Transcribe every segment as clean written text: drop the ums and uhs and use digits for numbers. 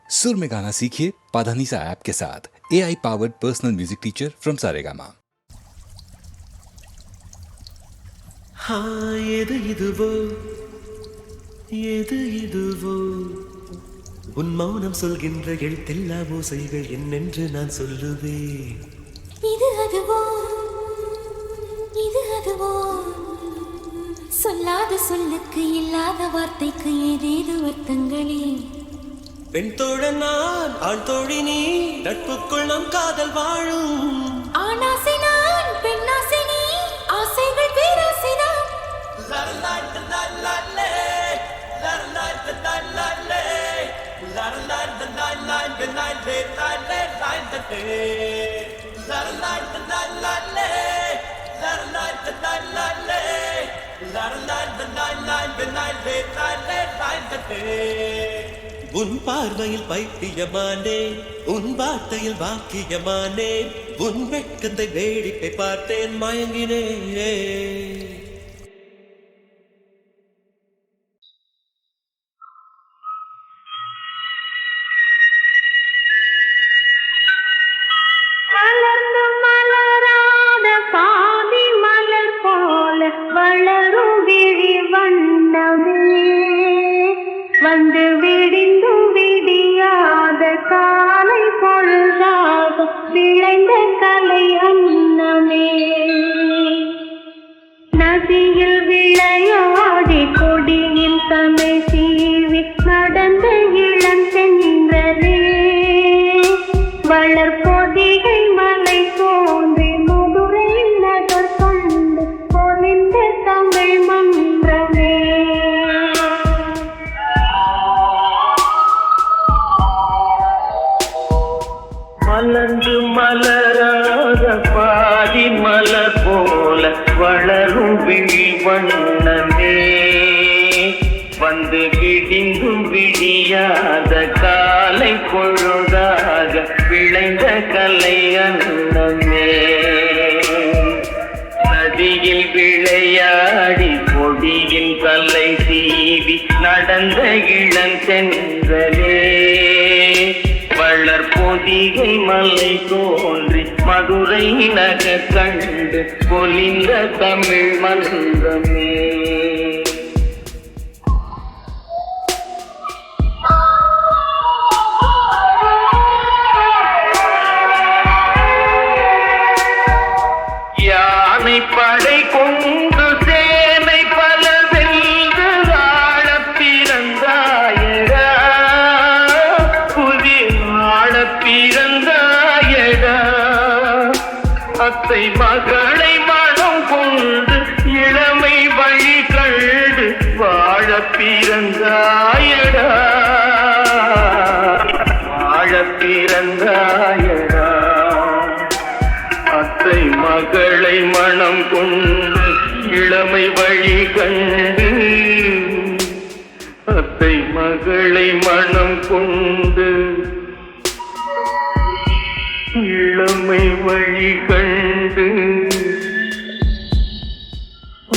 सुर में गाना सीखिए पाधानीसा ऐप के साथ। AI powered personal music teacher from Saregama. உன் மௌனம் சொல்கின்ற எழுத்தெல்லா ஓசைகள் என்னென்று நான் சொல்லுவேன். இது அதுவோ இது அதுவோ சொல்லாத சொல்லுக்கு இல்லாத வார்த்தைக்கு ஏதேது அர்த்தங்களே. பெண் தோழன் நான் ஆண் தோழி நீ நட்புக்குள் நம் காதல் வாழும். ஆணாசை நான் பெண்ணாசை நீ ஆசைகள் பேராசை நான். உன் பார்வையில் பைத்தியமானே, உன் வார்த்தையில் வாக்கியமானே, உன் வெட்கத்தை வேடிக்கை பார்த்தேன் மயங்கினே. மலர்ந்து மலராத பாதி மலர் போல வளரும் விழி வண்ணமே, வந்து விடிந்து விடியாத காலை பொழுதாக விளைந்த கலை அன்னமே. நதியில் விளையாடி கொடியின் தலை சீவி நடந்த இளம் சென்றே, வளர்பொதிகை மலை தோன்றி மதுரை நகர் கண்டு பொலிந்த தமிழ் மன்றமே. மலர்ந்து மலராத பாதி மலர் போல வளரும் விழி வண்ணமே, வந்து விடிந்தும் விடியாத காலை பொழுதாக விளைந்த கலை அன்னமே. நதியில் விளையாடி கொடியின் தலை சீவி நடந்த இளஞ்சென்றலே, வளர்பொதிகை மலை தோன்றி மதுரை நகர் கண்டு பொலிந்த தமிழ் மன்றமே. யானை படை கொண்டு சேனை பல வென்று ஆழப் பிறந்தாயடா, ஆழப் பிறந்தாயடா. அத்தை மகளை மனம் கொண்டு இளமை வழி கண்டு வாழப் பிறந்தாயடா, வாழப் பிறந்தாயடா. அத்தை மகளை மனம் கொண்டு இளமை வழி கண்டு, அத்தை மகளை மனம் கொண்டு இளமை வழி கண்டு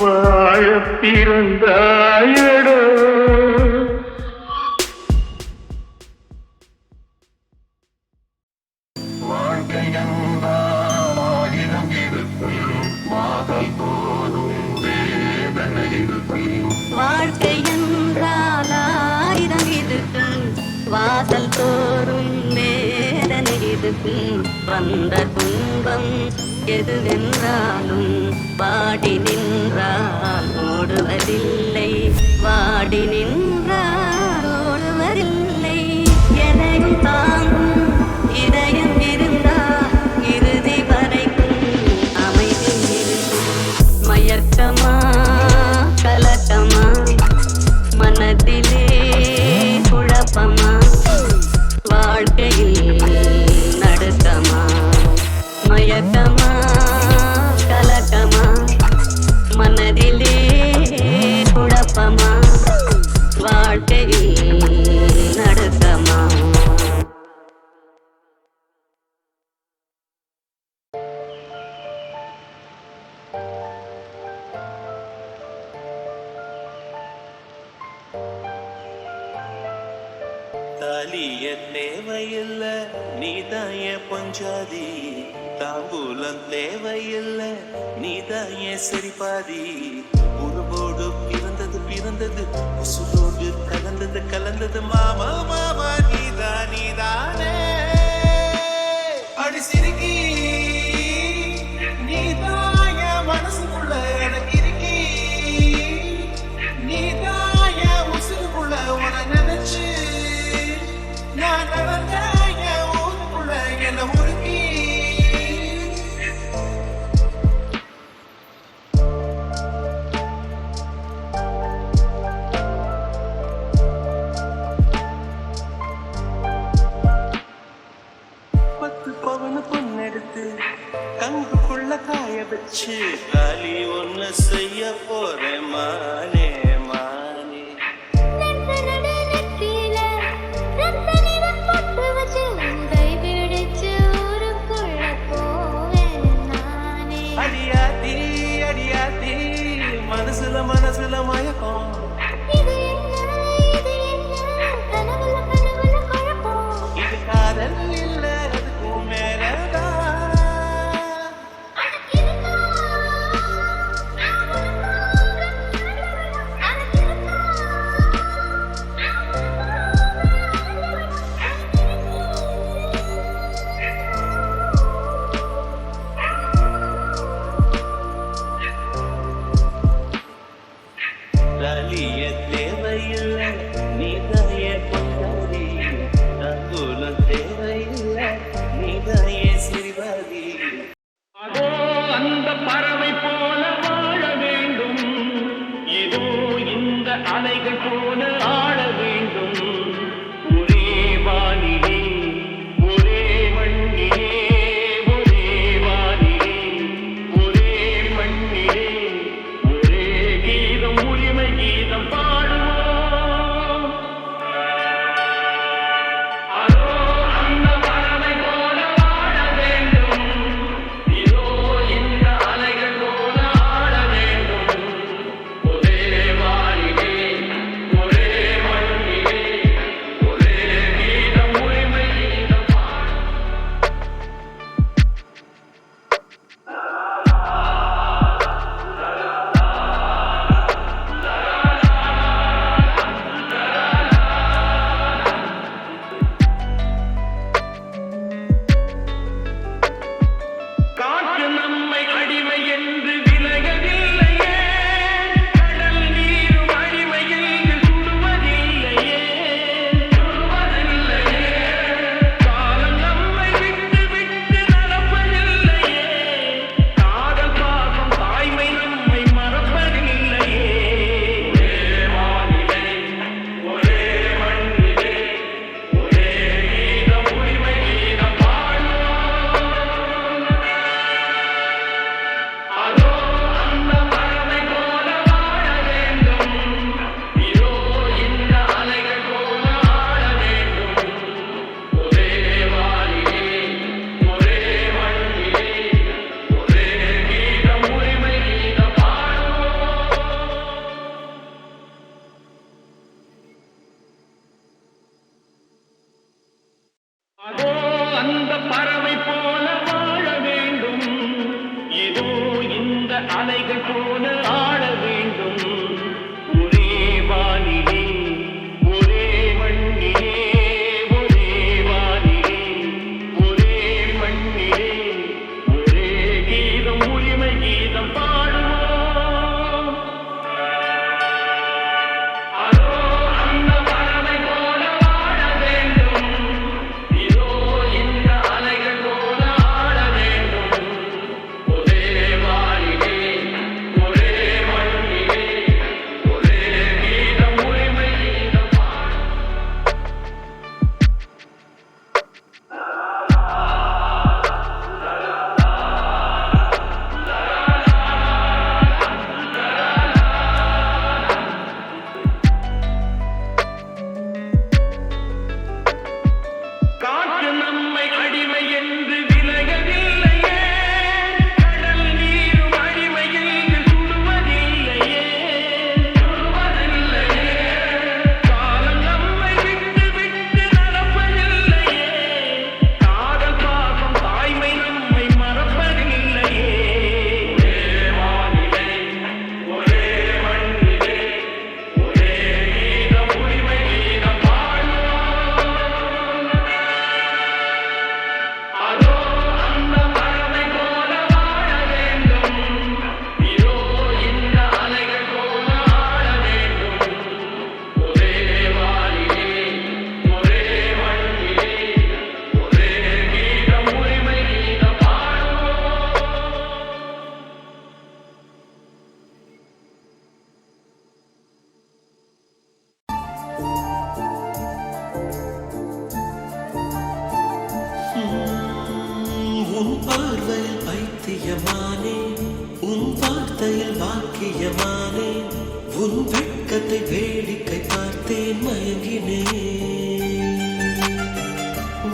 வாழப் பிறந்தாயடா. வாழ்க்கை என்றால் ஆயிரம் இருக்கும், வாசல் தோறும் வேதனை இருக்கும். வந்த துன்பம் எதுவென்றாலும் பாடி நின்றால் ஓடுவதில்லை, வாடி நின்றால் ஓடுவதில்லை. எதையும் தாங்கும் இதயம் இருந்தால் இறுதி வரைக்கும் அமைதி இருக்கும். மயக்கமா கலக்கமா மனதிலே குழப்பமா, வாழ்க்கையில் நடுக்கமா. மயக்கமா கலக்கமா மனதிலே குழப்பமா, வாழ்க்கையில் தேவையில்ல நீதாய பஞ்சாதி தாம்பூலம் தேவையில்ல நீதாய சரிபாதி உருவோடு பிறந்தது உசுரோடு கலந்தது மாமா மாமா நீதானே அடி சிரிக்கி நீதாய மனசுக்குள்ள எனக்கு இருக்கி நீதாய உசுருக்குள்ள உன நினைச்சு நான் நடந்தாய ஊருக்குள்ள என்ன உருக்கி பொண்ணெடுத்து கங்குக்குள்ள காய வச்சு காலி ஒண்ணு செய்ய போறேன் மானே மானே அடியாத்தி அடியாத்தி மனசுல மயக்கம் இது காதல் இல்ல அதுக்கும் மேலதான் ரலிய தேவையில்ல நீதாய பங்காளி தங்குலம் தேவையில்ல நீதாய சிறுவாதி அதோ அந்த பறவை போல வாழ வேண்டும் இதோ இந்த அலைகள் போல ஆட வேண்டும் ஒரே வானிலே ஒரே மண்ணிலே ஒரே வானிலே ஒரே மண்ணிலே ஒரே கீதம் உரிமை கீதம் பாடுவோம் அதோ அந்த பறவை போல வாழ வேண்டும் இதோ இந்த அலைகள் போல ஆட வேண்டும் ஒரே வானிலே ஒரே மண்ணிலே ஒரே கீதம் உரிமை கீதம் காற்று நம்மை அடிமை என்று விலகவில்லையே கடல் நீரும் அடிமை என்று சுடுவதில்லையே காலம் நம்மை விட்டு விட்டு நடப்பதில்லையே காதல் பாசம் தாய்மை நம்மை மறப்பதில்லையே ஒரே வானிலை ஒரே மண்ணிலே ஒரே கீதம் உரிமை கீதம் பாடுவோம் அதோ அந்த பறவை போல வாழ வேண்டும் இதோ இந்த அலைகள் போல ஆட வேண்டும் ஒரே வானிலே ஒரே மண்ணிலே ஒரே கீதம் உரிமை கீதம் பாடுவோம் அதோ அந்த பறவை போல வாழ வேண்டும் இதோ இந்த அலைகள் போல ஆட வேண்டும் ஒரே வானிலே ஒரே மண்ணிலே ஒரே வானிலே ஒரே மண்ணிலே ஒரே கீதம் உரிமை கீதம் பாடுவோம் அதோ அந்த பறவை போல வாழ வேண்டும் இதோ இந்த அலைகள் போல சத்தியமானேன் உன் வார்த்தையில் வாக்கியமானேன் உன் வெட்கத்தை வேடிக்கை பார்த்தேன் மயங்கினேன்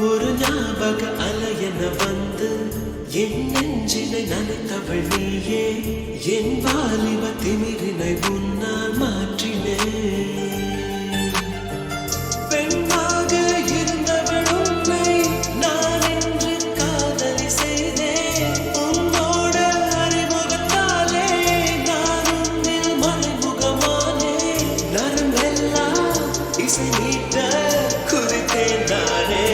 ஒரு ஞாபக அலையென வந்து என் நெஞ்சினை நனைத்தவள் நீயே என் வாலிப திமிரினை உன்னால் மாற்றினேன் பெண்ணாக இருந்தவள் உன்னை நான் என்று காதலி செய்தேன் உன்னோட அறிமுகத்தாலே நான் உன்னில் மறைமுகமானே நரம்பெல்லாம் இசை மீட்ட குதித்தேன் நானே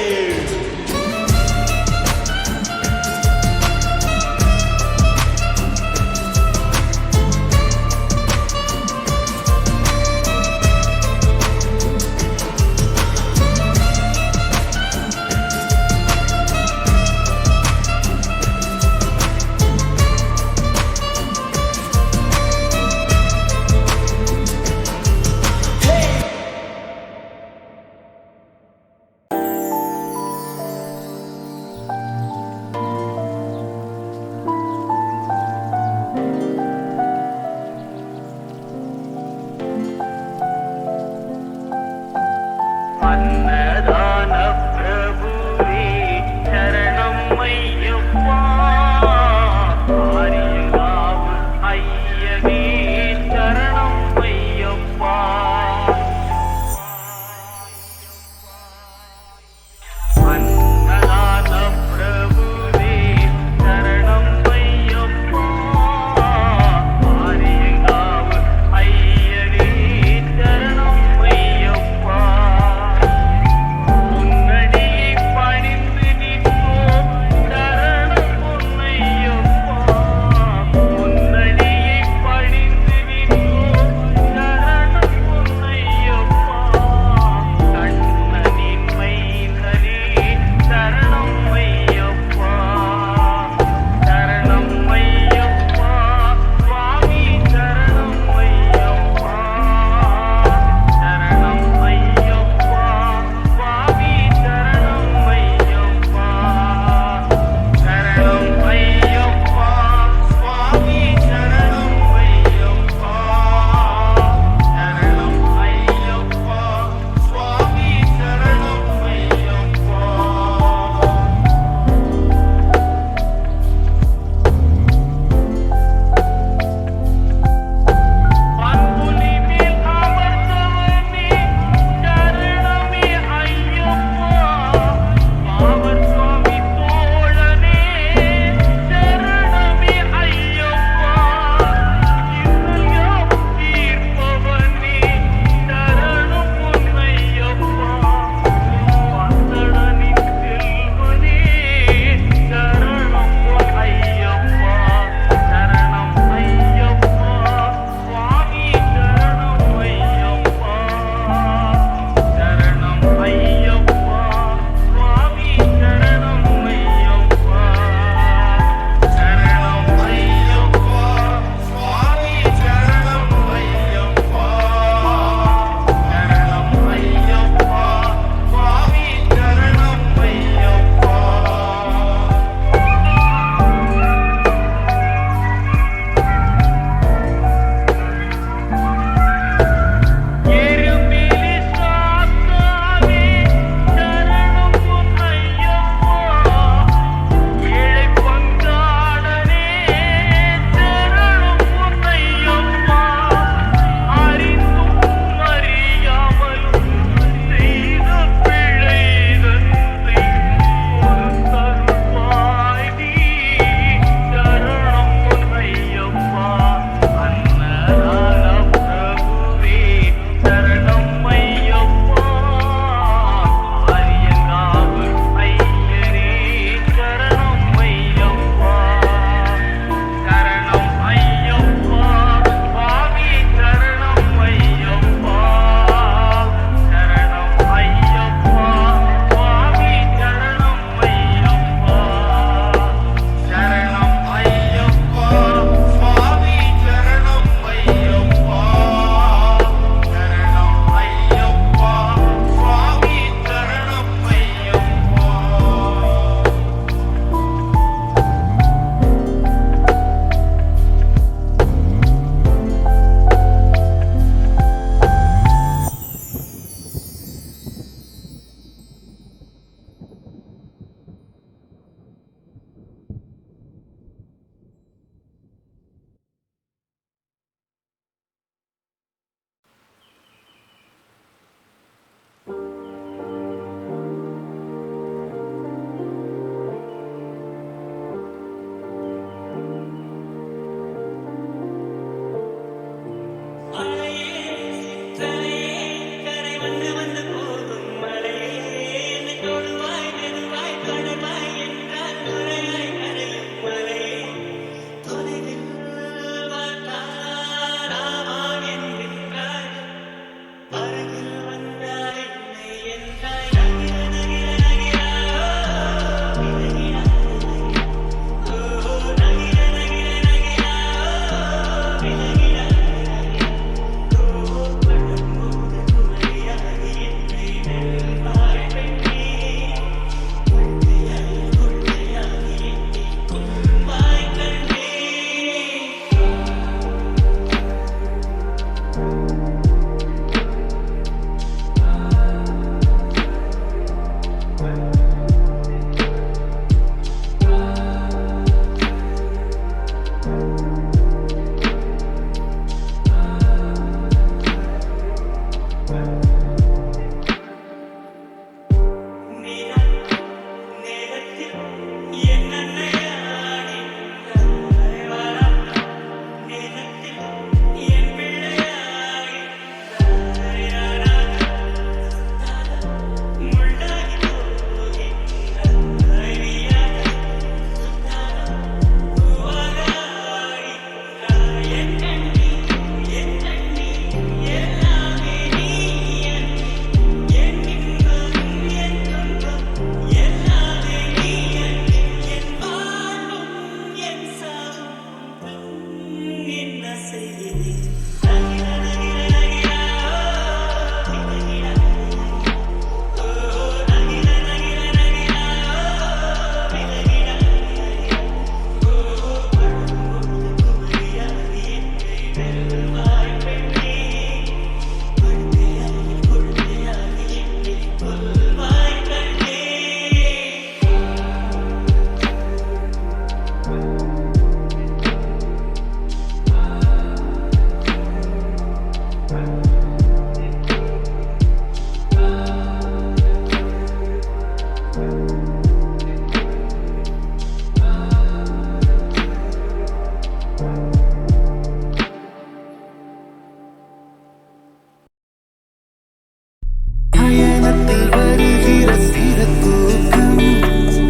பயணத்தில் வருகிற சிறு தூக்கம்,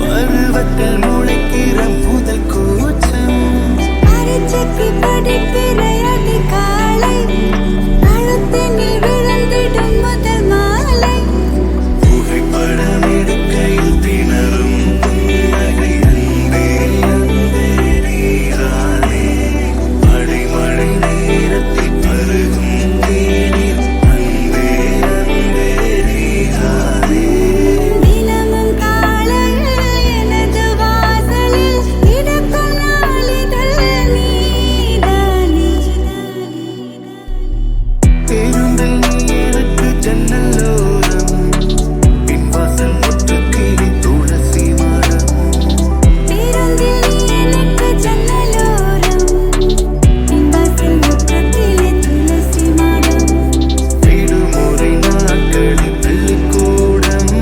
பருவத்தில் முளைக்கிற முதல் கூச்சம். பரீட்சைக்கு படிக்கிற அதிகாலை, கழுத்தினில் விழுந்திடும் முதல் மாலை. புகைப்படம் எடுக்கையில் திணறும் புன்னகை, அன்பே அன்பே நீரானே. அடைமழை நேரத்தில் பருகும் தேநீர், அன்பே அன்பே நீரானே. தினமும் காலையில் எனது வாசலில் கிடக்கும் நாளிதழ் நீதானே. பேருந்தில் நீ எனக்கு ஜன்னலோரம், பின்வாசல் முற்றத்திலே துளசி மரம். பேருந்தில் நீ எனக்கு ஜன்னலோரம், பின்வாசல் முற்றத்திலே துளசி மரம். விடுமுறை நாட்களில் பள்ளிக்கூடம்,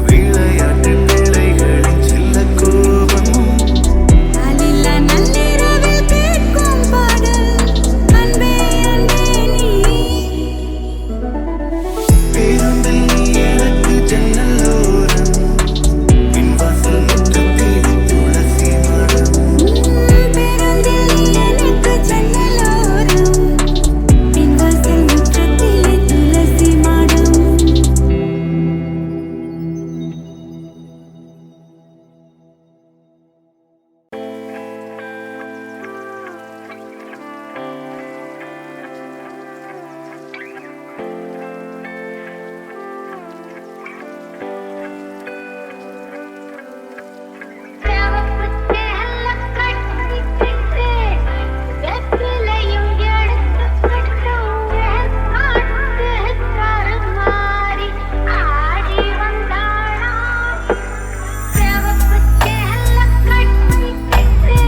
விளையாட்டு பிள்ளைகளின் செல்ல கோபம். நாளில்லா நள்ளிரவில் கேட்கும் பாடல், அன்பே அன்பே நீ. பேருந்தில் நீ எனக்கு ஜன்னலோரம், பின்வாசல் முற்றத்திலே துளசி மரம். பேருந்தில் நீ எனக்கு ஜன்னலோரம், பின்வாசல் முற்றத்திலே துளசி மாடம். வெற்றிலையும் எடுத்துக்கட்டும் கருமாறி ஆடி வந்தாளா. செவப்பு சேல கட்டிக்கிட்டு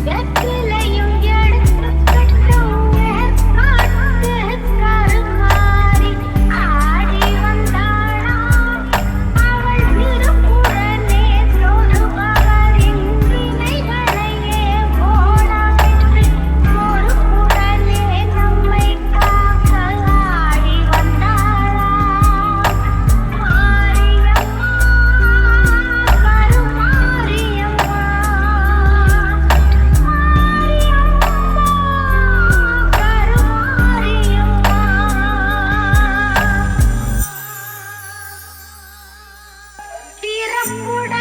வெற்றிலையும் எடுத்துக்கட்டும் கருமாறி ஆடி வந்தாளா. அவள் திருப்புடனே சொல்லுபவரின் வினைகளையே ஓடவிட்டு பொறுப்புடனே நம்மை காக்க ஆடி வந்தாளா. மாரியம்மா கருமாரியம்மா, கருமாரியம்மா. திறப்புட